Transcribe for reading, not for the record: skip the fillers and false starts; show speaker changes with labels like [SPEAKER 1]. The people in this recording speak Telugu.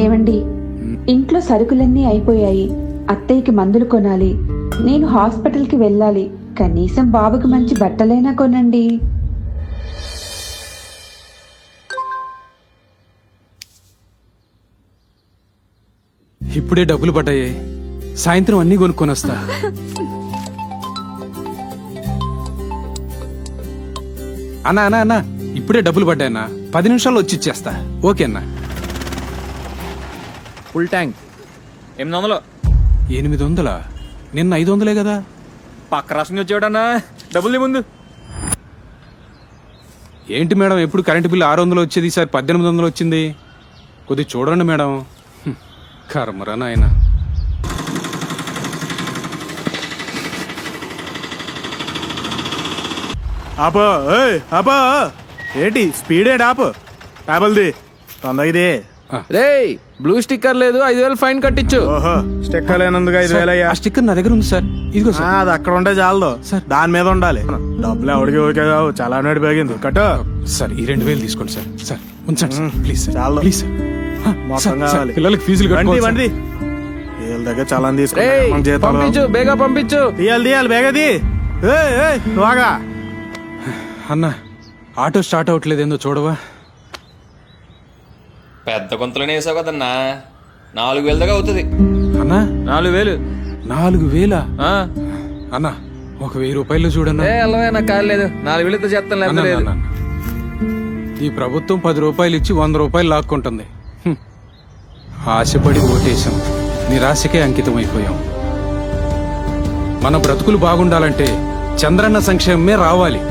[SPEAKER 1] ఏమండి, ఇంట్లో సరుకులన్నీ అయిపోయాయి. అత్తయ్యకి మందులు కొనాలి. నేను హాస్పిటల్కి వెళ్ళాలి. కనీసం బాబుకి మంచి బట్టలైనా కొనండి.
[SPEAKER 2] ఇప్పుడే డబ్బులు పడ్డాయి. సాయంత్రం అన్నీ కొనుక్కొని వస్తా. అన్నా అన్నా అన్నా, ఇప్పుడే డబ్బులు పడ్డాయన్నా. 10 నిమిషాల్లో వచ్చి ఇచ్చేస్తా. ఓకే అన్నా.
[SPEAKER 3] Full tank 800.
[SPEAKER 2] 800? నిన్న 500 కదా.
[SPEAKER 3] పక్క రాష్ట్రం వచ్చేవాడన్నా. డబ్బులు ముందు.
[SPEAKER 2] ఏంటి మేడం, ఎప్పుడు కరెంటు బిల్లు 600 వచ్చేది, ఈసారి 1800 వచ్చింది. కొద్ది చూడండి మేడం. కర్మరా నాయన.
[SPEAKER 4] ఆపో ఆపో, ఏంటి స్పీడ్ ఏంటి? ఆపు టాబల్ది తొందరది.
[SPEAKER 3] రే, బ్లూ స్టిక్కర్ లేదు, 5000 ఫైన్ కట్టించు.
[SPEAKER 4] ఓహో, స్టిక్కర్ లేనందుకు 5000 అయ్యా.
[SPEAKER 2] ఆ స్టిక్కర్ నా దగ్గర ఉంది సార్. ఇదిగో సార్.
[SPEAKER 4] అది అక్కడ ఉంటే చాలదు
[SPEAKER 2] సార్.
[SPEAKER 4] దాని మీద ఉండాలి. డబ్బులు ఎవరికి ఓకే కావు, చాలా నేడు పెరిగింది. కట్టు
[SPEAKER 2] సార్, ఈ 2000 తీసుకోండి సార్. సార్ ఉంచండి సార్, ప్లీజ్ సార్.
[SPEAKER 4] చాలు.
[SPEAKER 2] Please sir.
[SPEAKER 4] మొత్తం
[SPEAKER 2] సార్, సార్,
[SPEAKER 4] కావాలి.
[SPEAKER 2] పిల్లలకి ఫీజులు
[SPEAKER 4] వండి
[SPEAKER 2] కట్టుకోవాలి
[SPEAKER 4] వండి
[SPEAKER 2] సార్.
[SPEAKER 4] వీళ్ళ దగ్గర చాలా
[SPEAKER 3] రే,
[SPEAKER 4] తీసుకుంటాం.
[SPEAKER 3] పంపించు, బేగా పంపించు.
[SPEAKER 4] తీయాలి బేగది. నువ్వుగా
[SPEAKER 2] అన్నా, ఆటో స్టార్ట్ అవ్వట్లేదు, ఏందో చూడవా?
[SPEAKER 5] పెద్ద గుంతలోనే వేసావు కదన్నా. 4000 దాకా అవుతుంది.
[SPEAKER 2] అన్నా,
[SPEAKER 3] 4000.
[SPEAKER 2] 4000?
[SPEAKER 3] ఆ,
[SPEAKER 2] అన్నా, ఒక 1000 రూపాయలు చూడన్నా.
[SPEAKER 3] అల్లవే, నాకు కాదు లేదు. 4000తో చేస్తాను,
[SPEAKER 2] అన్నా,
[SPEAKER 3] లేదు.
[SPEAKER 2] అన్నా, అన్నా. ఈ ప్రభుత్వం 10 రూపాయలు ఇచ్చి 100 రూపాయలు లాక్కుంటుంది. ఆశపడి ఓటేశాం, నిరాశకే అంకితం అయిపోయాం. మన బ్రతుకులు బాగుండాలంటే చంద్రన్న సంక్షేమమే రావాలి.